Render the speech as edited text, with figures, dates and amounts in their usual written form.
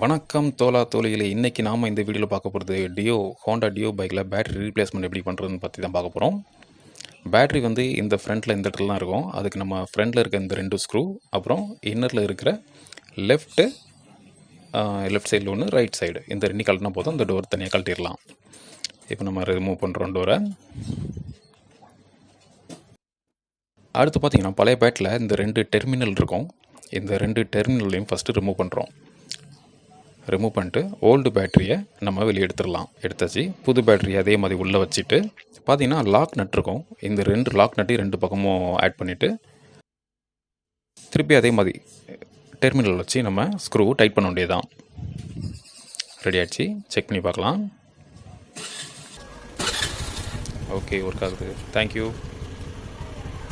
வணக்கம் தோழா தோழிகளே. இன்றைக்கி நாம் இந்த வீடியோவில் பார்க்க போகிறது ஹோண்டா டியோ பைக்கில் பேட்டரி ரீப்ளேஸ்மெண்ட் எப்படி பண்ணுறதுன்னு பற்றி தான் பார்க்க போகிறோம். பேட்டரி வந்து இந்த ஃப்ரண்ட்டில் இந்த இடத்துல தான் இருக்கும். அதுக்கு நம்ம ஃப்ரண்ட்டில் இருக்க இந்த 2 ஸ்க்ரூ, அப்புறம் இன்னரில் இருக்கிற லெஃப்ட் சைடில் ஒன்று, ரைட் சைடு, இந்த 2 கழட்டினா போதும். இந்த டோர் தனியாக கழட்டிடலாம். இப்போ நம்ம ரிமூவ் பண்ணுறோம் டோரை. அடுத்து பார்த்திங்கன்னா பழைய பேட்டில் இந்த 2 டெர்மினல் இருக்கும். இந்த 2 டெர்மினல்லையும் ஃபஸ்ட்டு ரிமூவ் பண்ணுறோம். ரிமூவ் பண்ணிட்டு ஓல்டு பேட்டரியை நம்ம வெளியே எடுத்தாச்சு. புது பேட்டரி அதே மாதிரி உள்ளே வச்சுட்டு பார்த்தீங்கன்னா லாக் நட் இருக்கும். இந்த 2 லாக் நட்டு 2 பக்கமும் ஆட் பண்ணிவிட்டு திருப்பி அதே மாதிரி டெர்மினல் வச்சு நம்ம ஸ்க்ரூ டைட் பண்ண வேண்டியதுதான். ரெடி ஆகிடுச்சு. செக் பண்ணி பார்க்கலாம். ஓகே, ஒர்க் ஆகுது. தேங்க்யூ.